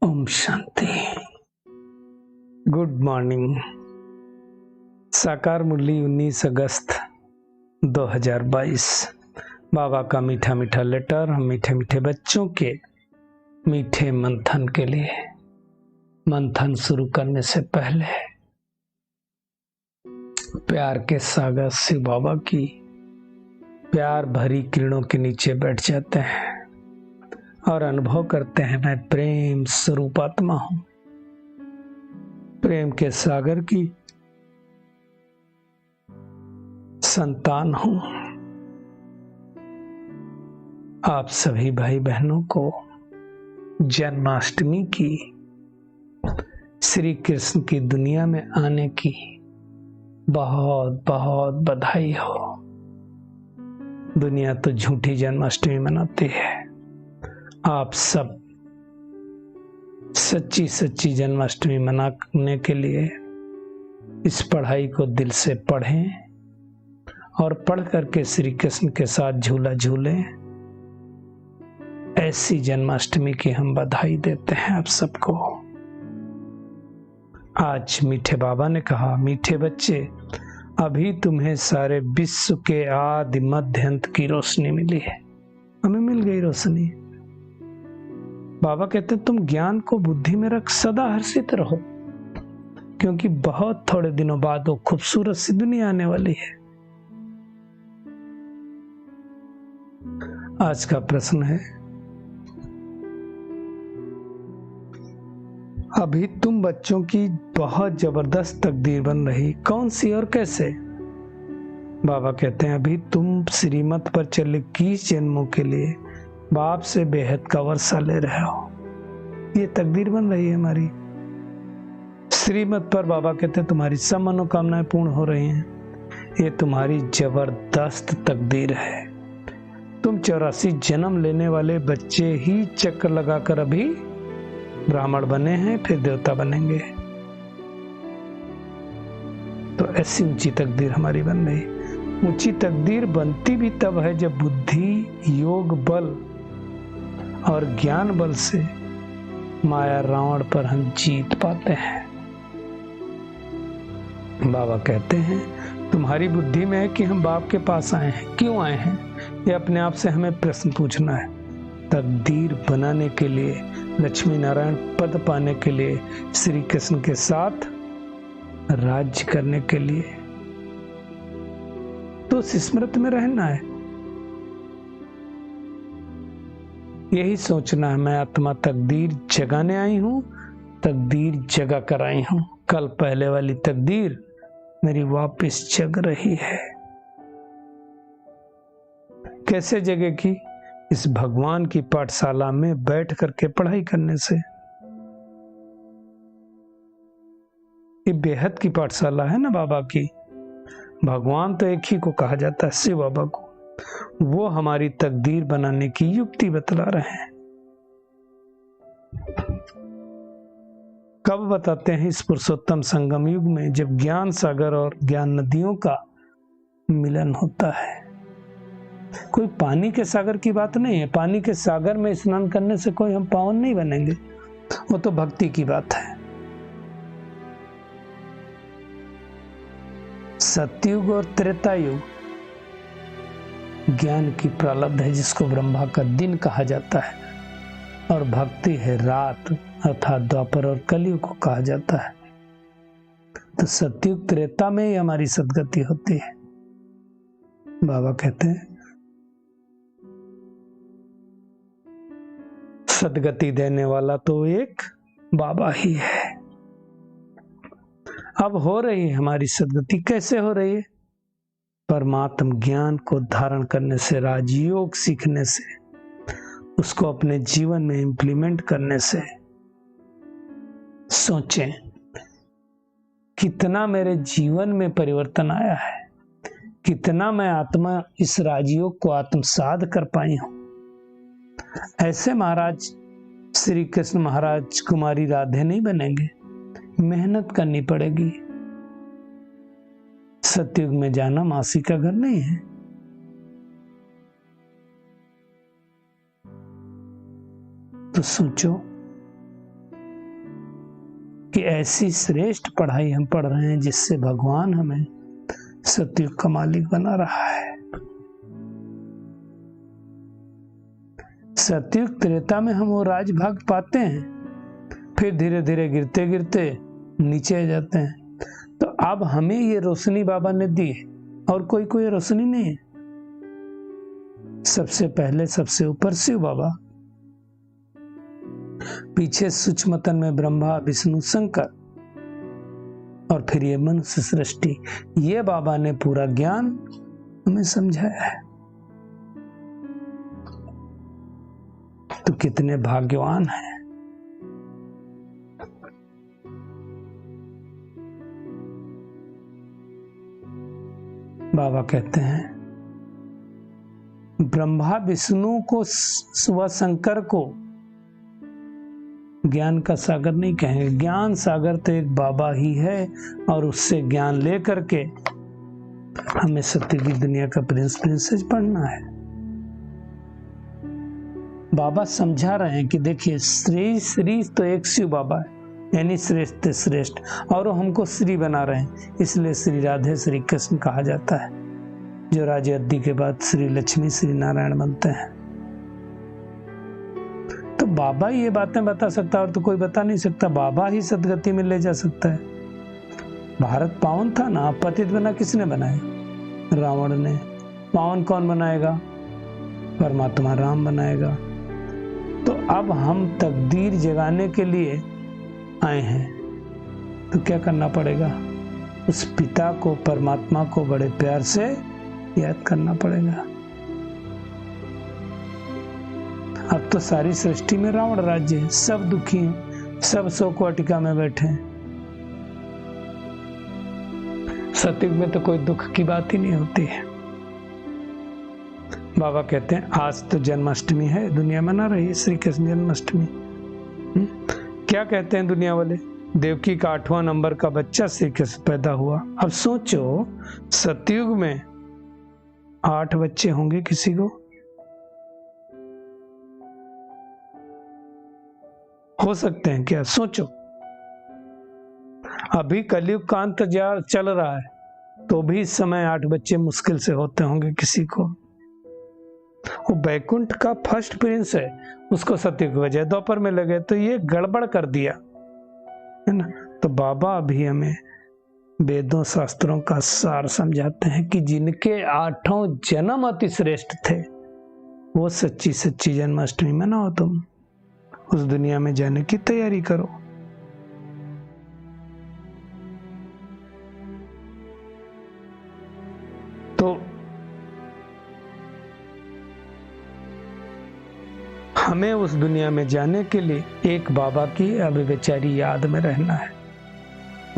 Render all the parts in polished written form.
Om Shanti. Good morning. साकार मुरली 19 अगस्त 2022। बाबा का मीठा मीठा लेटर हम मीठे मीठे बच्चों के मीठे मंथन के लिए। मंथन शुरू करने से पहले प्यार के सागर शिव बाबा की प्यार भरी किरणों के नीचे बैठ जाते हैं और अनुभव करते हैं, मैं प्रेम स्वरूप आत्मा हूं, प्रेम के सागर की संतान हूं। आप सभी भाई बहनों को जन्माष्टमी की, श्री कृष्ण की दुनिया में आने की बहुत बहुत बधाई हो। दुनिया तो झूठी जन्माष्टमी मनाती है, आप सब सच्ची सच्ची जन्माष्टमी मनाने के लिए इस पढ़ाई को दिल से पढ़ें और पढ़ करके श्री कृष्ण के साथ झूला झूलें। ऐसी जन्माष्टमी की हम बधाई देते हैं आप सबको। आज मीठे बाबा ने कहा, मीठे बच्चे, अभी तुम्हें सारे विश्व के आदि मध्य अंत की रोशनी मिली है। हमें मिल गई रोशनी। बाबा कहते तुम ज्ञान को बुद्धि में रख सदा हर्षित रहो, क्योंकि बहुत थोड़े दिनों बाद वो खूबसूरत सी दुनिया आने वाली है। आज का प्रश्न है, अभी तुम बच्चों की बहुत जबरदस्त तकदीर बन रही, कौन सी और कैसे? बाबा कहते हैं अभी तुम श्रीमत पर चले 21 जन्मों के लिए बाप से बेहद का वर्षा ले रहे हो। ये तकदीर बन रही है हमारी। श्रीमत पर बाबा कहते हैं तुम्हारी सब मनोकामनाएं पूर्ण हो रही हैं। ये तुम्हारी जबरदस्त तकदीर है। तुम 84 जन्म लेने वाले बच्चे ही चक्कर लगाकर अभी ब्राह्मण बने हैं, फिर देवता बनेंगे। तो ऐसी ऊंची तकदीर हमारी बन रही। ऊंची तकदीर बनती भी तब है जब बुद्धि, योग बल और ज्ञान बल से माया रावण पर हम जीत पाते हैं। बाबा कहते हैं तुम्हारी बुद्धि में है कि हम बाप के पास आए हैं। क्यों आए हैं, ये अपने आप से हमें प्रश्न पूछना है। तकदीर बनाने के लिए, लक्ष्मी नारायण पद पाने के लिए, श्री कृष्ण के साथ राज्य करने के लिए, तो स्मृति में रहना है। यही सोचना है, मैं आत्मा तकदीर जगाने आई हूं, तकदीर जगा कर आई हूं। कल पहले वाली तकदीर मेरी वापस जग रही है। कैसे जगेगी? इस भगवान की पाठशाला में बैठ करके पढ़ाई करने से। ये बेहद की पाठशाला है ना बाबा की। भगवान तो एक ही को कहा जाता है, शिव बाबा को। वो हमारी तकदीर बनाने की युक्ति बतला रहे हैं। कब बताते हैं? इस पुरुषोत्तम संगम युग में, जब ज्ञान सागर और ज्ञान नदियों का मिलन होता है। कोई पानी के सागर की बात नहीं है। पानी के सागर में स्नान करने से कोई हम पावन नहीं बनेंगे, वो तो भक्ति की बात है। सतयुग और त्रेता युग ज्ञान की प्रारब्ध है, जिसको ब्रह्मा का दिन कहा जाता है, और भक्ति है रात, अर्थात द्वापर और कलयुग को कहा जाता है। तो सतयुग त्रेता में ही हमारी सदगति होती है। बाबा कहते हैं सदगति देने वाला तो एक बाबा ही है। अब हो रही है हमारी सदगति। कैसे हो रही है? परमात्म ज्ञान को धारण करने से, राजयोग सीखने से, उसको अपने जीवन में इंप्लीमेंट करने से। सोचें कितना मेरे जीवन में परिवर्तन आया है, कितना मैं आत्मा इस राजयोग को आत्मसात कर पाई हूं। ऐसे महाराज श्री कृष्ण महाराज कुमारी राधे नहीं बनेंगे, मेहनत करनी पड़ेगी। सतयुग में जाना मासी का घर नहीं है। तो सोचो कि ऐसी श्रेष्ठ पढ़ाई हम पढ़ रहे हैं जिससे भगवान हमें सतयुग का मालिक बना रहा है। सतयुग त्रेता में हम वो राजभाग पाते हैं, फिर धीरे धीरे गिरते गिरते नीचे आ जाते हैं। तो अब हमें ये रोशनी बाबा ने दी है, और कोई रोशनी नहीं है। सबसे पहले सबसे ऊपर शिव बाबा, पीछे सूक्ष्मतन में ब्रह्मा विष्णु शंकर, और फिर ये मनुष्य सृष्टि। ये बाबा ने पूरा ज्ञान हमें समझाया है। तो कितने भाग्यवान हैं। बाबा कहते हैं ब्रह्मा विष्णु को व शंकर को ज्ञान का सागर नहीं कहेंगे। ज्ञान सागर तो एक बाबा ही है, और उससे ज्ञान लेकर के हमें सत्य की दुनिया का प्रिंस प्रिंसेस पढ़ना है। बाबा समझा रहे हैं कि देखिए श्री तो एक शिव बाबा है, यानी श्रेष्ठ श्रेष्ठ, और वो हमको श्री बना रहे हैं, इसलिए श्री राधे श्री कृष्ण कहा जाता है। जो राजे अद्दी के बाद श्री लक्ष्मी श्री नारायण बनते हैं। तो बाबा ये बातें बता सकता है, और तो कोई बता नहीं सकता। बाबा ही सदगति में ले जा सकता है। भारत पावन था ना, पतित बना किसने बनाया? रावण ने। पावन कौन बनाएगा? परमात्मा राम बनाएगा। तो अब हम तकदीर जगाने के लिए आए हैं, तो क्या करना पड़ेगा? उस पिता को, परमात्मा को बड़े प्यार से याद करना पड़ेगा। अब तो सारी सृष्टि में रावण राज्य है, सब दुखी हैं, सब शोक वाटिका में बैठे हैं। सतयुग में तो कोई दुख की बात ही नहीं होती है। बाबा कहते हैं आज तो जन्माष्टमी है, दुनिया मना रही है श्री कृष्ण जन्माष्टमी। क्या कहते हैं दुनिया वाले? देवकी का 8वां नंबर का बच्चा श्री कृष्ण पैदा हुआ। अब सोचो सतयुग में 8 बच्चे होंगे किसी को? हो सकते हैं क्या? सोचो। अभी कलयुग का अंत चल रहा है, तो भी इस समय 8 बच्चे मुश्किल से होते होंगे किसी को। वो बैकुंठ का फर्स्ट प्रिंस है, उसको सतयुग की वजह द्वापर में लगे, तो ये गड़बड़ कर दिया है ना। तो बाबा अभी हमें वेदों शास्त्रों का सार समझाते हैं कि जिनके 8 जन्म अति श्रेष्ठ थे, वो सच्ची सच्ची जन्माष्टमी मनाओ। तुम उस दुनिया में जाने की तैयारी करो। तो हमें उस दुनिया में जाने के लिए एक बाबा की अविवेचारी याद में रहना है।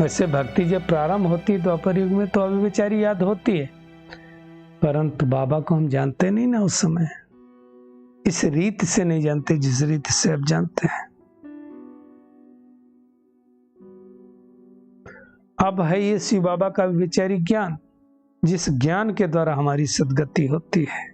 वैसे भक्ति जब प्रारंभ होती है तो द्वापर युग में तो अविवेचारी याद होती है, परंतु बाबा को हम जानते नहीं ना उस समय, इस रीत से नहीं जानते जिस रीत से अब जानते हैं। अब है ये शिव बाबा का विचारी ज्ञान, जिस ज्ञान के द्वारा हमारी सद्गति होती है।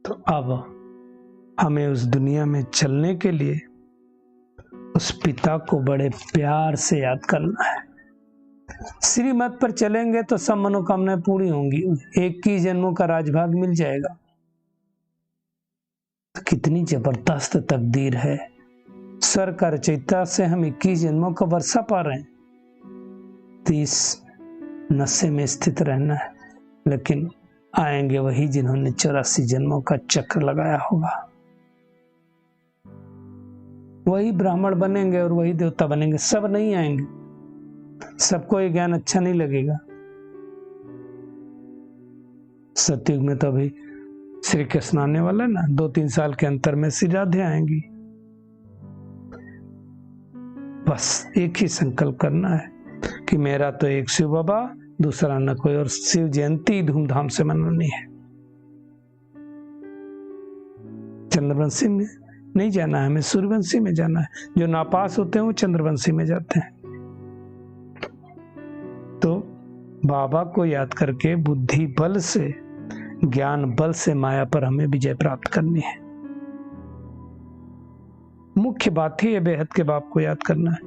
तो अब हमें उस दुनिया में चलने के लिए उस पिता को बड़े प्यार से याद करना है। श्रीमत पर चलेंगे तो सब मनोकामनाएं पूरी होंगी, 21 जन्मों का राजभाग मिल जाएगा। तो कितनी जबरदस्त तकदीर है। सर का रचयिता से हम 21 जन्मों का वर्षा पा रहे हैं। तो इस नशे में स्थित रहना है, लेकिन आएंगे वही जिन्होंने 84 जन्मों का चक्र लगाया होगा। वही ब्राह्मण बनेंगे और वही देवता बनेंगे। सब नहीं आएंगे, सबको ये ज्ञान अच्छा नहीं लगेगा। सतयुग में तो अभी श्री कृष्ण आने वाला है ना, 2-3 साल के अंतर में श्री राधे आएंगी। बस एक ही संकल्प करना है कि मेरा तो एक शिव बाबा, दूसरा न कोई, और शिव जयंती धूमधाम से मनानी है। चंद्रवंशी में नहीं जाना है, हमें सूर्यवंशी में जाना है। जो नापास होते हैं वो चंद्रवंशी में जाते हैं। तो बाबा को याद करके बुद्धि बल से, ज्ञान बल से माया पर हमें विजय प्राप्त करनी है। मुख्य बात ही ये बेहद के बाप को याद करना है,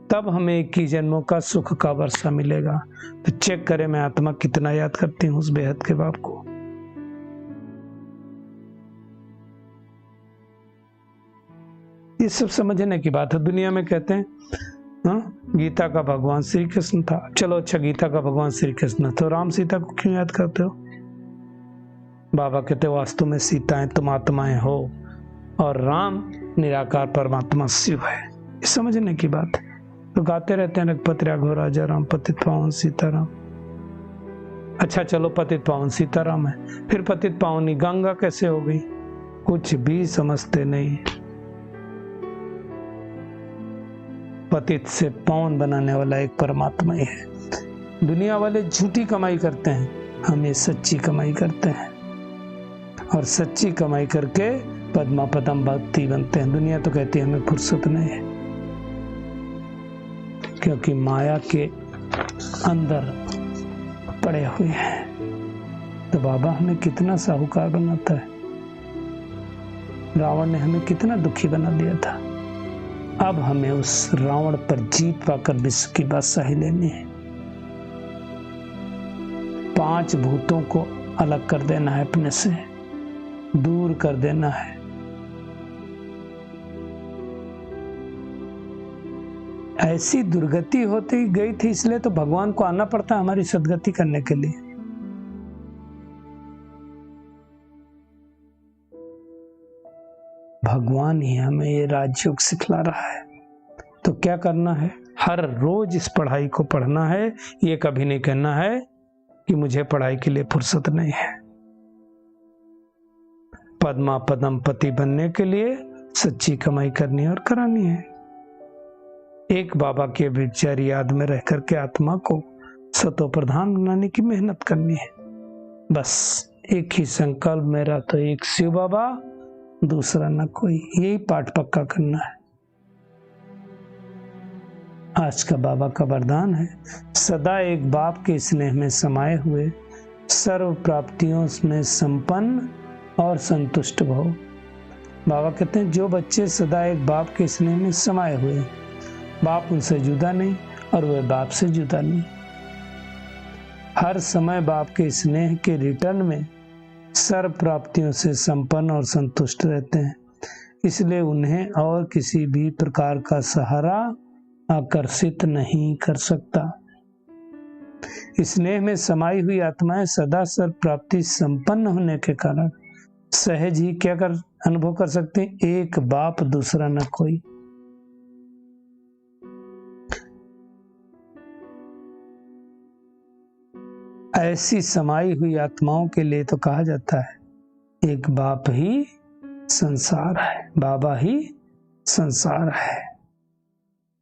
तब हमें 21 जन्मों का सुख का वर्षा मिलेगा। तो चेक करें मैं आत्मा कितना याद करती हूँ उस बेहद के बाप को। ये सब समझने की बात है। दुनिया में कहते हैं गीता का भगवान श्री कृष्ण था। चलो अच्छा, गीता का भगवान श्री कृष्ण, तो राम सीता को क्यों याद करते हो? बाबा कहते हो वास्तु में सीताएं तुम आत्माएं हो और राम निराकार परमात्मा शिव है। ये समझने की बात है। तो गाते रहते हैं रघुपति राघव राजा राम, पतित पावन सीताराम। अच्छा चलो, पतित पावन सीताराम है, फिर पतित पावनी गंगा कैसे हो गई? कुछ भी समझते नहीं। पतित से पावन बनाने वाला एक परमात्मा ही है। दुनिया वाले झूठी कमाई करते हैं, हम ये सच्ची कमाई करते हैं और सच्ची कमाई करके पद्मा पदम भक्ति बनते हैं। दुनिया तो कहती है हमें फुर्सत नहीं है, क्योंकि माया के अंदर पड़े हुए हैं। तो बाबा हमें कितना साहूकार बनाता है। रावण ने हमें कितना दुखी बना दिया था। अब हमें उस रावण पर जीत पाकर विश्व की बादशाही लेनी है। 5 भूतों को अलग कर देना है, अपने से दूर कर देना है। ऐसी दुर्गति होती गई थी, इसलिए तो भगवान को आना पड़ता है हमारी सद्गति करने के लिए। भगवान ही हमें ये राजयोग सिखला रहा है। तो क्या करना है? हर रोज इस पढ़ाई को पढ़ना है। ये कभी नहीं कहना है कि मुझे पढ़ाई के लिए फुर्सत नहीं है। पद्मा पदम पति बनने के लिए सच्ची कमाई करनी और करानी है। एक बाबा के विचार याद में रह करके आत्मा को सतो प्रधान बनाने की मेहनत करनी है। बस एक ही संकल्प, मेरा तो एक शिव बाबा, दूसरा न कोई। यही पाठ पक्का करना है। आज का बाबा का वरदान है, सदा एक बाप के स्नेह में समाये हुए, सर्व प्राप्तियों में संपन्न और संतुष्ट भव। बाबा कहते हैं जो बच्चे सदा एक बाप के स्नेह में समाये हुए, बाप उनसे जुदा नहीं और वह बाप से जुदा नहीं, हर समय बाप के स्नेह के रिटर्न में सर्व प्राप्तियों से संपन्न और संतुष्ट रहते हैं। इसलिए उन्हें और किसी भी प्रकार का सहारा आकर्षित नहीं कर सकता। स्नेह में समाई हुई आत्माएं सदा सर्व प्राप्ति संपन्न होने के कारण सहज ही क्या कर अनुभव कर सकते हैं? एक बाप दूसरा न कोई। ऐसी समाई हुई आत्माओं के लिए तो कहा जाता है एक बाप ही संसार है, बाबा ही संसार है।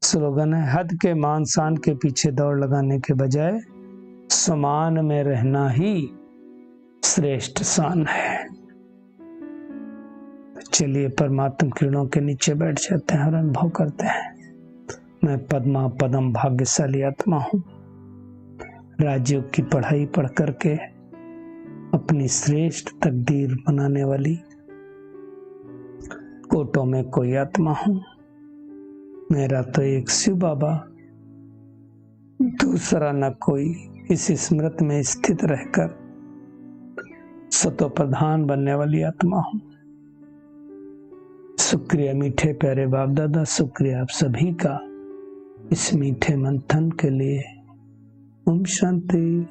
स्लोगन है, हद के मान शान के पीछे दौड़ लगाने के बजाय समान में रहना ही श्रेष्ठ शान है। चलिए परमात्मा किरणों के नीचे बैठ जाते हैं और अनुभव करते हैं, मैं पद्मा पदम भाग्यशाली आत्मा हूँ। राजयोग की पढ़ाई पढ़ करके अपनी श्रेष्ठ तकदीर बनाने वाली कोटों में कोई आत्मा हूं। मेरा तो एक शिव बाबा, दूसरा न कोई। इस स्मृति में स्थित रहकर सतो प्रधान बनने वाली आत्मा हूं। शुक्रिया मीठे प्यारे बाप दादा, शुक्रिया आप सभी का इस मीठे मंथन के लिए। ओम शांति।